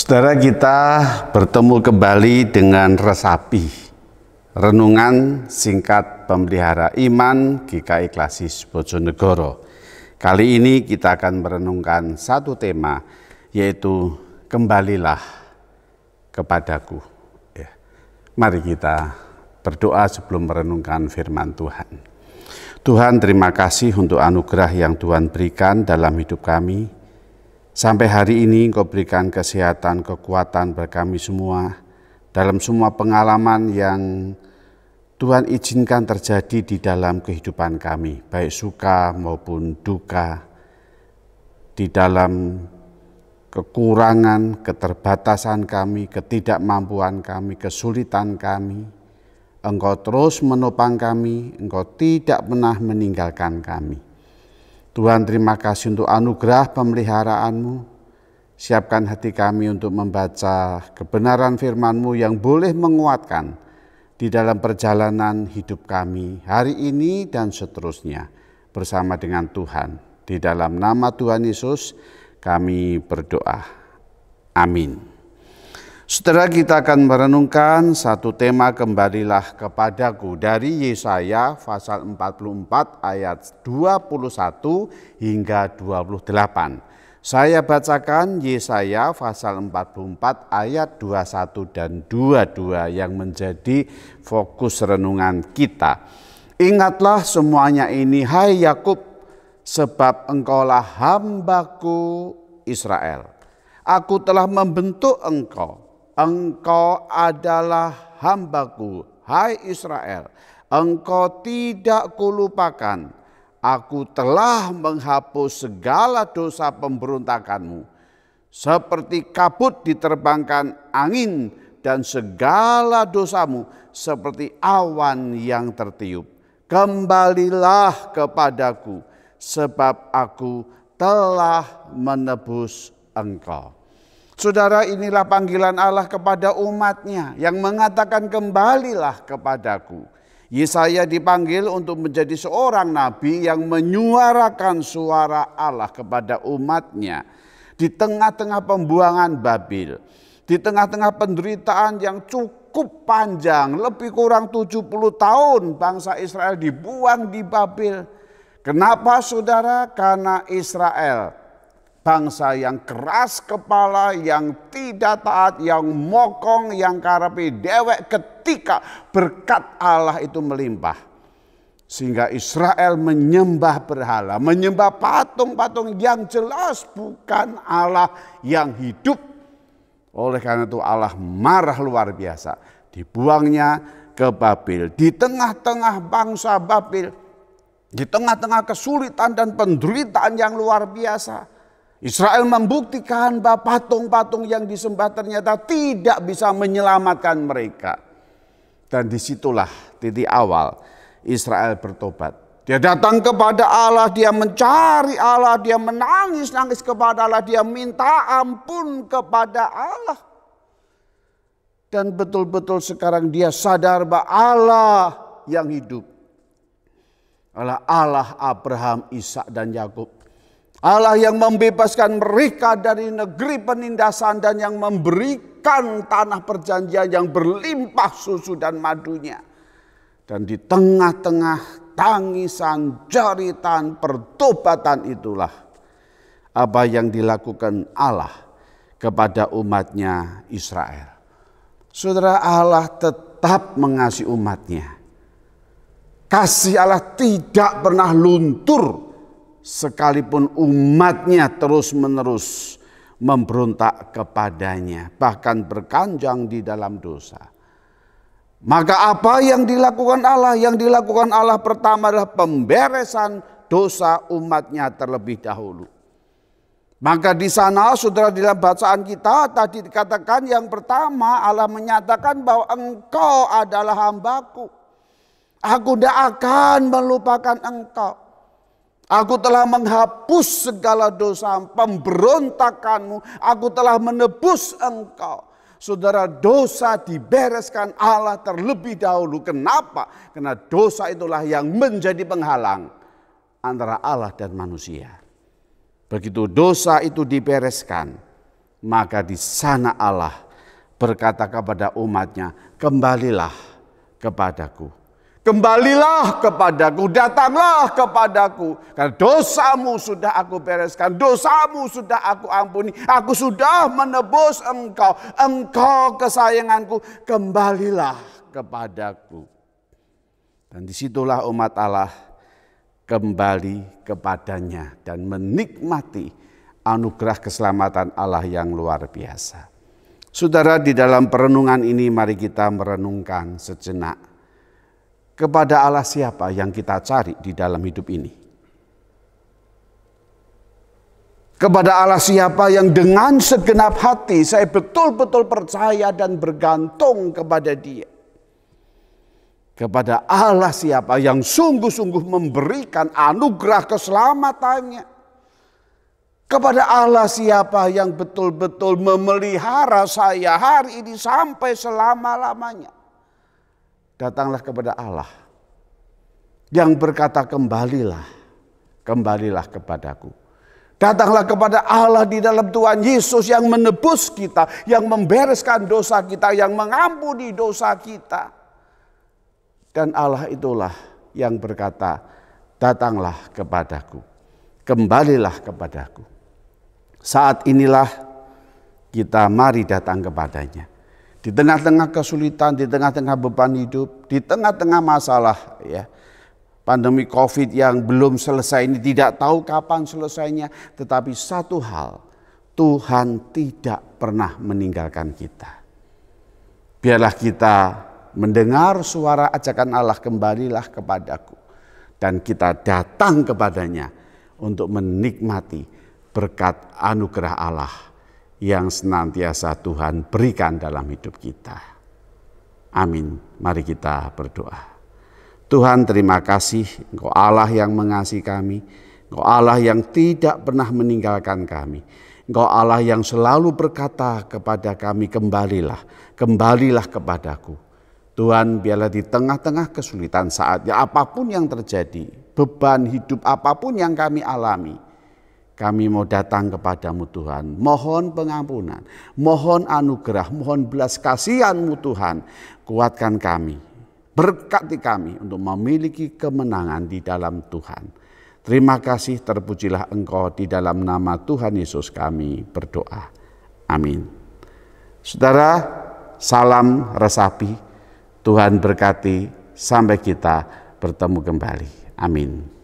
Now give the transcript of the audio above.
Saudara, kita bertemu kembali dengan Resapi, renungan singkat pemelihara iman GKI Klasis Bojonegoro. Kali ini kita akan merenungkan satu tema, yaitu kembalilah kepadaku. Mari kita berdoa sebelum merenungkan firman Tuhan. Tuhan, terima kasih untuk anugerah yang Tuhan berikan dalam hidup kami. Sampai hari ini Engkau berikan kesehatan, kekuatan bagi kami semua dalam semua pengalaman yang Tuhan izinkan terjadi di dalam kehidupan kami, baik suka maupun duka, di dalam kekurangan, keterbatasan kami, ketidakmampuan kami, kesulitan kami. Engkau terus menopang kami, Engkau tidak pernah meninggalkan kami. Tuhan, terima kasih untuk anugerah pemeliharaan-Mu. Siapkan hati kami untuk membaca kebenaran firman-Mu yang boleh menguatkan di dalam perjalanan hidup kami hari ini dan seterusnya bersama dengan Tuhan. Di dalam nama Tuhan Yesus kami berdoa. Amin. Saudara, kita akan merenungkan satu tema kembalilah kepadaku dari Yesaya pasal 44 ayat 21 hingga 28. Saya bacakan Yesaya pasal 44 ayat 21 dan 22 yang menjadi fokus renungan kita. Ingatlah semuanya ini, hai Yakub, sebab engkaulah hambaku Israel. Aku telah membentuk engkau. Engkau adalah hambaku, hai Israel. Engkau tidak kulupakan. Aku telah menghapus segala dosa pemberontakanmu. Seperti kabut diterbangkan angin dan segala dosamu seperti awan yang tertiup. Kembalilah kepadaku sebab aku telah menebus engkau. Saudara, inilah panggilan Allah kepada umatnya yang mengatakan kembalilah kepadaku. Yesaya dipanggil untuk menjadi seorang nabi yang menyuarakan suara Allah kepada umatnya. Di tengah-tengah pembuangan Babil, di tengah-tengah penderitaan yang cukup panjang, lebih kurang 70 tahun bangsa Israel dibuang di Babil. Kenapa saudara? Karena Israel bangsa yang keras kepala, yang tidak taat, yang mokong, yang karepe dewek ketika berkat Allah itu melimpah. Sehingga Israel menyembah berhala, menyembah patung-patung yang jelas bukan Allah yang hidup. Oleh karena itu Allah marah luar biasa. Dibuangnya ke Babil. Di tengah-tengah bangsa Babil, di tengah-tengah kesulitan dan penderitaan yang luar biasa, Israel membuktikan bahwa patung-patung yang disembah ternyata tidak bisa menyelamatkan mereka. Dan disitulah titik awal Israel bertobat. Dia datang kepada Allah, dia mencari Allah, dia menangis-nangis kepada Allah, dia minta ampun kepada Allah. Dan betul-betul sekarang dia sadar bahwa Allah yang hidup adalah Allah Abraham, Ishak dan Yakub. Allah yang membebaskan mereka dari negeri penindasan dan yang memberikan tanah perjanjian yang berlimpah susu dan madunya. Dan di tengah-tengah tangisan, jeritan, pertobatan itulah apa yang dilakukan Allah kepada umatnya Israel. Saudara, Allah tetap mengasihi umatnya. Kasih Allah tidak pernah luntur sekalipun umatnya terus-menerus memberontak kepadanya, bahkan berkanjang di dalam dosa. Maka apa yang dilakukan Allah? Yang dilakukan Allah pertama adalah pemberesan dosa umatnya terlebih dahulu. Maka di sana saudara, di dalam bacaan kita tadi dikatakan yang pertama Allah menyatakan bahwa engkau adalah hambaku. Aku tidak akan melupakan engkau. Aku telah menghapus segala dosa pemberontakanmu. Aku telah menebus engkau. Saudara, dosa dibereskan Allah terlebih dahulu. Kenapa? Karena dosa itulah yang menjadi penghalang antara Allah dan manusia. Begitu dosa itu dibereskan, Maka di sana Allah berkata kepada umatnya, kembalilah kepadaku. Kembalilah kepadaku, datanglah kepadaku. Karena dosamu sudah aku bereskan, dosamu sudah aku ampuni. Aku sudah menebus engkau, engkau kesayanganku, kembalilah kepadaku. Dan disitulah umat Allah kembali kepadanya dan menikmati anugerah keselamatan Allah yang luar biasa. Saudara, di dalam perenungan ini mari kita merenungkan sejenak. Kepada Allah siapa yang kita cari di dalam hidup ini? Kepada Allah siapa yang dengan segenap hati saya betul-betul percaya dan bergantung kepada Dia? Kepada Allah siapa yang sungguh-sungguh memberikan anugerah keselamatannya? Kepada Allah siapa yang betul-betul memelihara saya hari ini sampai selama-lamanya? Datanglah kepada Allah yang berkata kembalilah, kembalilah kepadaku. Datanglah kepada Allah di dalam Tuhan Yesus yang menebus kita, yang membereskan dosa kita, yang mengampuni dosa kita. Dan Allah itulah yang berkata, datanglah kepadaku, kembalilah kepadaku. Saat inilah kita mari datang kepadanya. Di tengah-tengah kesulitan, di tengah-tengah beban hidup, di tengah-tengah masalah ya. Pandemi Covid yang belum selesai ini, tidak tahu kapan selesainya. Tetapi satu hal, Tuhan tidak pernah meninggalkan kita. Biarlah kita mendengar suara ajakan Allah, kembalilah kepadaku. Dan kita datang kepadanya untuk menikmati berkat anugerah Allah yang senantiasa Tuhan berikan dalam hidup kita. Amin. Mari kita berdoa. Tuhan, terima kasih, Engkau Allah yang mengasihi kami, Engkau Allah yang tidak pernah meninggalkan kami, Engkau Allah yang selalu berkata kepada kami, kembalilah, kembalilah kepadaku. Tuhan, biarlah di tengah-tengah kesulitan saatnya, apapun yang terjadi, beban hidup apapun yang kami alami, kami mau datang kepadamu Tuhan, mohon pengampunan, mohon anugerah, mohon belas kasihan-Mu Tuhan. Kuatkan kami, berkati kami untuk memiliki kemenangan di dalam Tuhan. Terima kasih, terpujilah Engkau, di dalam nama Tuhan Yesus kami berdoa. Amin. Saudara, salam resapi, Tuhan berkati, sampai kita bertemu kembali. Amin.